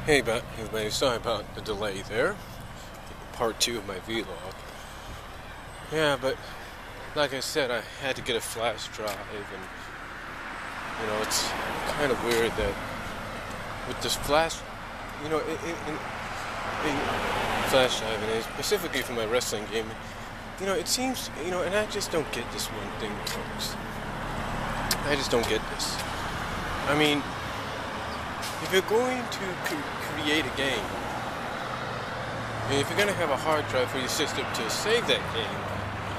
Hey, everybody, sorry about the delay there. Part 2 of my vlog. Yeah, but like I said, I had to get a flash drive, and it's kind of weird that with this flash, a flash drive, and specifically for my wrestling game, it seems, and I just don't get this one thing, folks. I just don't get this. I mean, if you're going to create a game, and if you're going to have a hard drive for your system to save that game,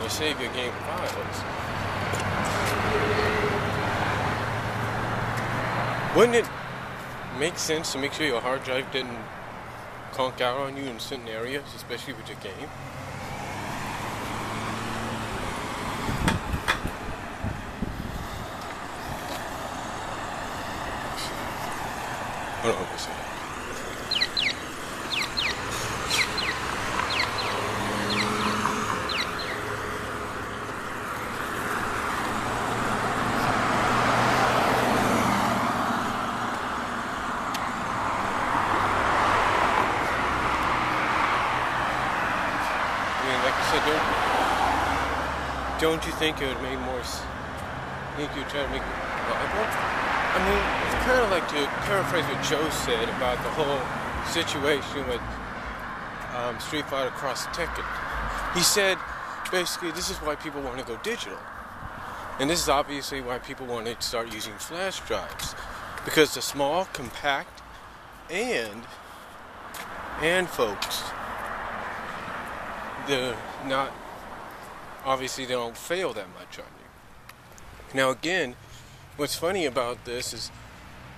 or save your game files, wouldn't it make sense to make sure your hard drive didn't conk out on you in certain areas, especially with your game? Hold on a second. Like I said, don't you think it would make more sense? Think you'd try to make it viable? I mean, it's kind of like, to paraphrase what Joe said about the whole situation with Street Fighter Cross Tekken. He said, basically, this is why people want to go digital. And this is obviously why people want to start using flash drives. Because they're small, compact, and folks, they're not, obviously they don't fail that much on you. Now again, what's funny about this is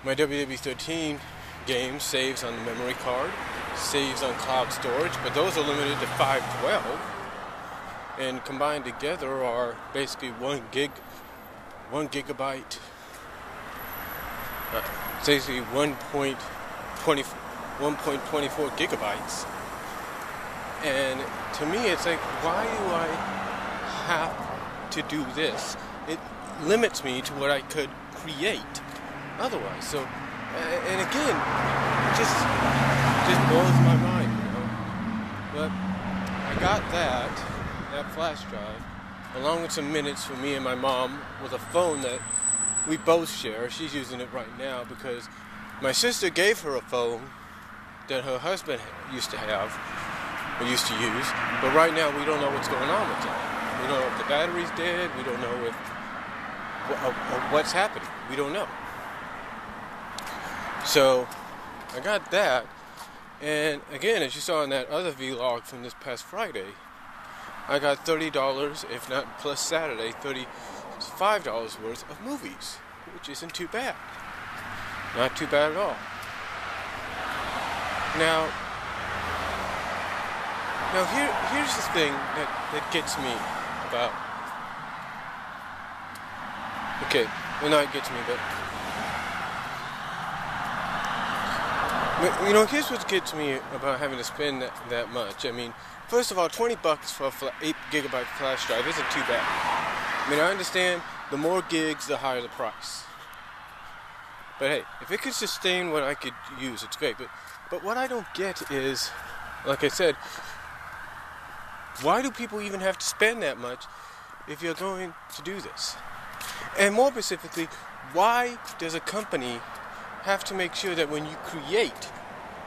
my WWE 13 game saves on the memory card, saves on cloud storage, but those are limited to 512, and combined together are basically 1 gigabyte, it's basically 1.24 gigabytes. And to me, it's like, why do I have to do this? It limits me to what I could create otherwise. So, and again, it just blows my mind, But I got that flash drive, along with some minutes for me and my mom, with a phone that we both share. She's using it right now because my sister gave her a phone that her husband used to have, or used to use, but right now we don't know what's going on with it. We don't know if the battery's dead. We don't know if what's happening. We don't know. So I got that, and again, as you saw in that other vlog from this past Friday, I got $30, if not plus Saturday, $35 worth of movies, which isn't too bad. Not too bad at all. Now here's the thing that gets me about. Okay, well, not it gets me, but here's what gets me about having to spend that much. I mean, first of all, $20 for a 8 gigabyte flash drive isn't too bad. I mean, I understand the more gigs, the higher the price. But hey, if it could sustain what I could use, it's great. But what I don't get is, like I said, why do people even have to spend that much if you're going to do this? And more specifically, why does a company have to make sure that when you create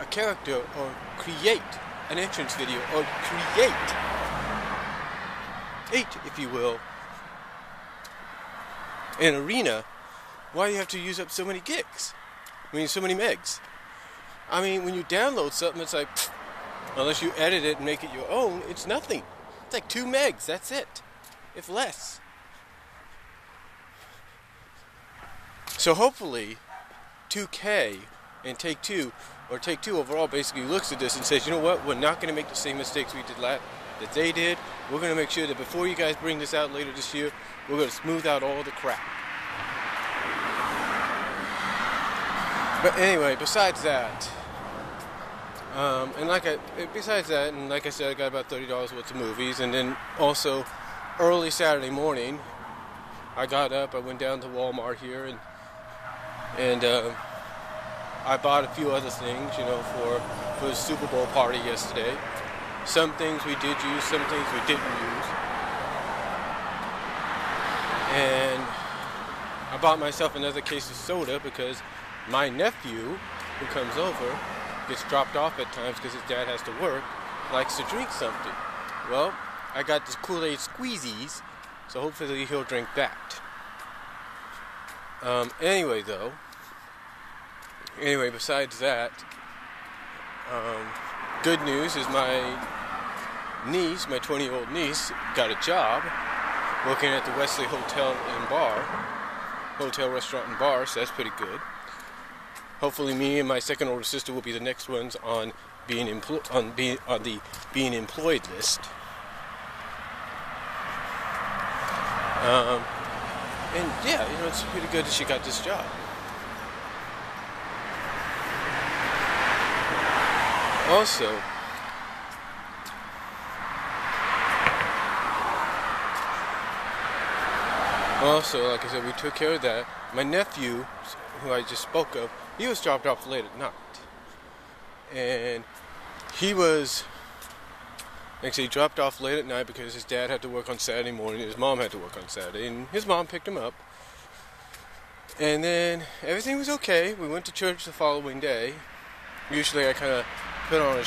a character, or create an entrance video, or create, if you will, an arena, why do you have to use up so many gigs? I mean, so many megs. I mean, when you download something, it's like, unless you edit it and make it your own, it's nothing. It's like 2 megs, that's it. If less. So hopefully, 2K and Take-Two, or Take-Two overall, basically looks at this and says, you know what, we're not going to make the same mistakes we did that they did. We're going to make sure that before you guys bring this out later this year, we're going to smooth out all the crap. But anyway, besides that, besides that, and like I said, I got about $30 worth of movies, and then also early Saturday morning, I got up, I went down to Walmart here, and I bought a few other things, for the Super Bowl party yesterday. Some things we did use, some things we didn't use. And I bought myself another case of soda because my nephew, who comes over, gets dropped off at times because his dad has to work, likes to drink something. Well, I got this Kool-Aid Squeezies, so hopefully he'll drink that. Anyway, besides that, good news is my niece, my 20-year-old niece, got a job working at the Wesley Hotel, Restaurant and Bar, so that's pretty good. Hopefully me and my second older sister will be the next ones on the being employed list. And yeah, it's pretty good that she got this job. Also, like I said, we took care of that. My nephew, who I just spoke of, he was dropped off late at night. And he dropped off late at night because his dad had to work on Saturday morning, his mom had to work on Saturday, and his mom picked him up. And then everything was okay. We went to church the following day. Usually I kind of put on a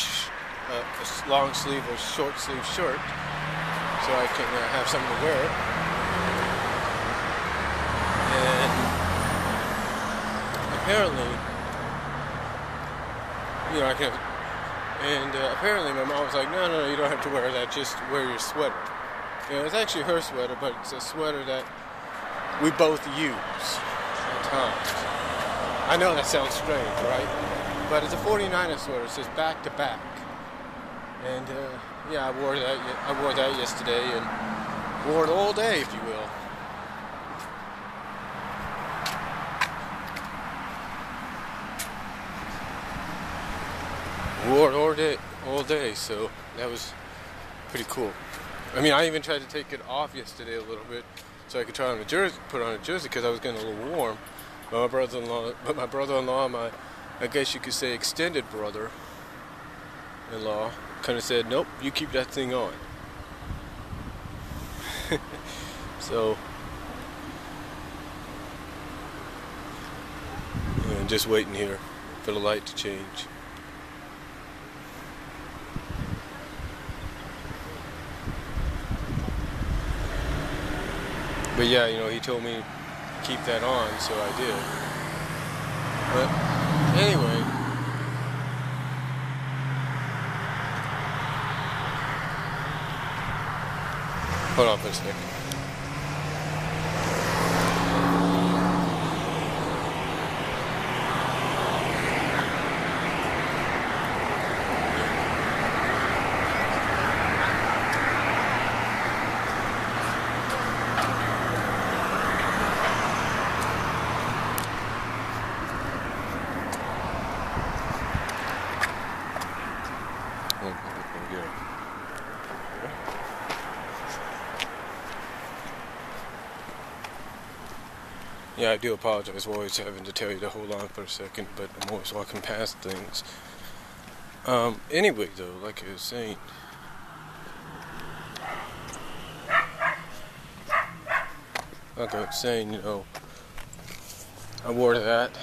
long sleeve or short sleeve shirt so I can have something to wear. And apparently, apparently my mom was like, no, you don't have to wear that, just wear your sweater. It's actually her sweater, but it's a sweater that we both use at times. I know that sounds strange, right? But it's a 49er sweater, it says back to back. And I wore that yesterday and wore it all day, if you will. Wore it all day, so that was pretty cool. I mean, I even tried to take it off yesterday a little bit so I could put on a jersey because I was getting a little warm. But my brother-in-law, I guess you could say extended brother-in-law, kind of said, nope, you keep that thing on. So, just waiting here for the light to change. But yeah, he told me to keep that on, so I did. But anyway, hold on for a second. Yeah, I do apologize for always having to tell you to hold on for a second, but I'm always walking past things. Anyway, though, like I was saying, I wore that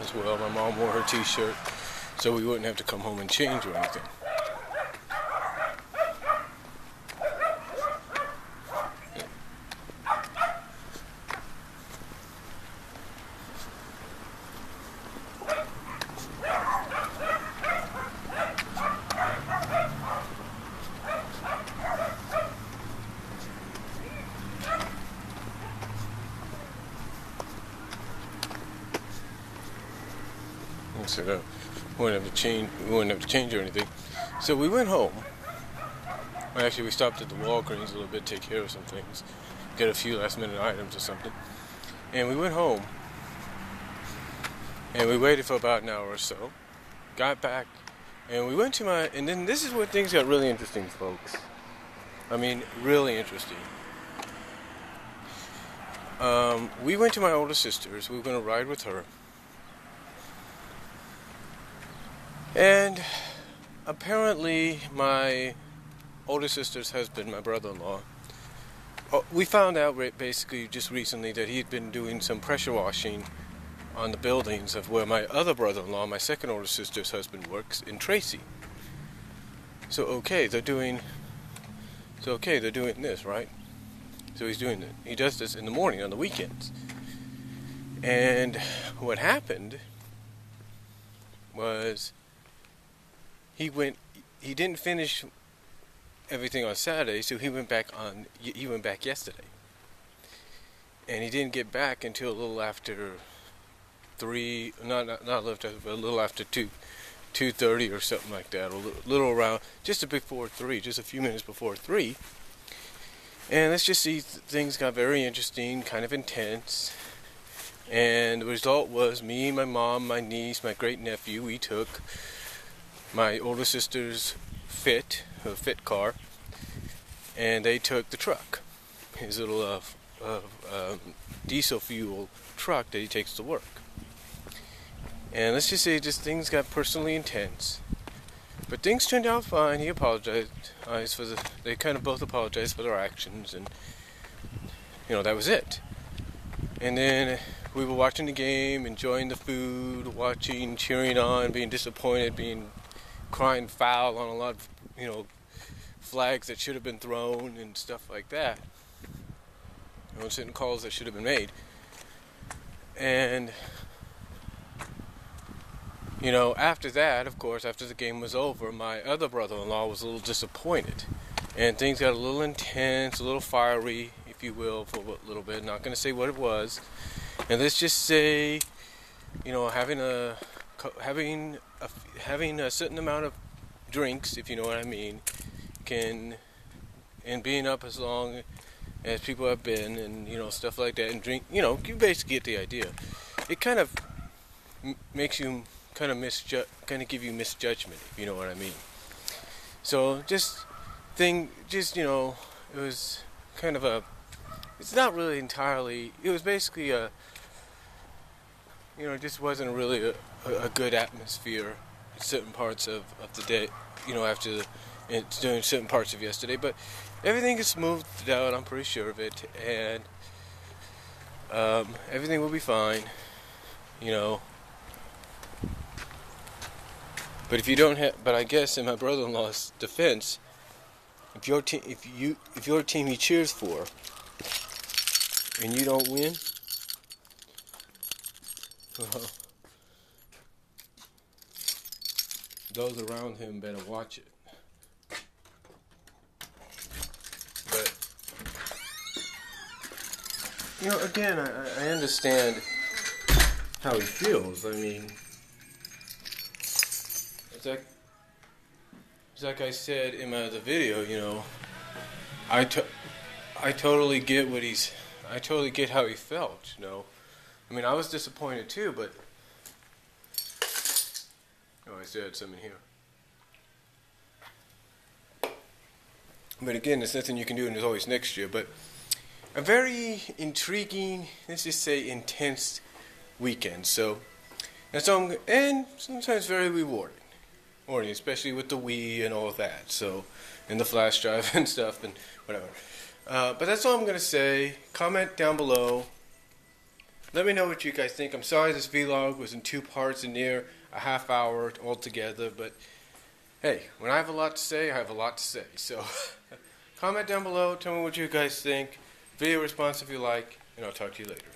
as well. My mom wore her t-shirt, so we wouldn't have to come home and change or anything. So we wouldn't have to change or anything. So we went home. Well, actually, we stopped at the Walgreens a little bit, take care of some things, get a few last-minute items or something, and we went home. And we waited for about an hour or so. Got back, and we went to and then this is where things got really interesting, folks. I mean, really interesting. We went to my older sister's. We were going to ride with her. And apparently my older sister's husband, my brother-in-law, we found out basically just recently that he'd been doing some pressure washing on the buildings of where my other brother-in-law, my second older sister's husband, works in Tracy. So they're doing this, right? So he's doing it. He does this in the morning on the weekends. And what happened was he didn't finish everything on Saturday, so he went back yesterday. And he didn't get back until a little after 3, not a little after 2:30 or something like that, or a little around, just before 3, just a few minutes before 3. And let's just see, things got very interesting, kind of intense. And the result was me, my mom, my niece, my great nephew, we took my older sister's Fit car, and they took the truck, his little diesel fuel truck that he takes to work. And let's just say, things got personally intense. But things turned out fine. He apologized they kind of both apologized for their actions, and that was it. And then we were watching the game, enjoying the food, cheering on, being disappointed, crying foul on a lot of, flags that should have been thrown and stuff like that. Certain calls that should have been made. And after that, of course, after the game was over, my other brother-in-law was a little disappointed. And things got a little intense, a little fiery, if you will, for a little bit. Not going to say what it was. And let's just say, having a certain amount of drinks, if you know what I mean, and being up as long as people have been, and, stuff like that, and drink, you basically get the idea. It kind of makes you kind of give you misjudgment, if you know what I mean. So it was kind of it's not really entirely, it was basically it just wasn't really a good atmosphere in certain parts of the day, during certain parts of yesterday, but everything is smoothed out, I'm pretty sure of it, and everything will be fine, But if you don't but I guess in my brother-in-law's defense, if your team he cheers for, and you don't win, well, those around him better watch it. But again, I understand how he feels. I mean, it's like I said in my other video, I totally get I totally get how he felt, I mean, I was disappointed too, but I still had some in here. But again, there's nothing you can do, and there's always next year. But a very intriguing, let's just say intense weekend. So and sometimes very rewarding, especially with the Wii and all of that. So, and the flash drive and stuff and whatever. But that's all I'm gonna say. Comment down below. Let me know what you guys think. I'm sorry this vlog was in 2 parts and near a half hour altogether, but hey, when I have a lot to say, I have a lot to say. So comment down below, tell me what you guys think. Video response if you like, and I'll talk to you later.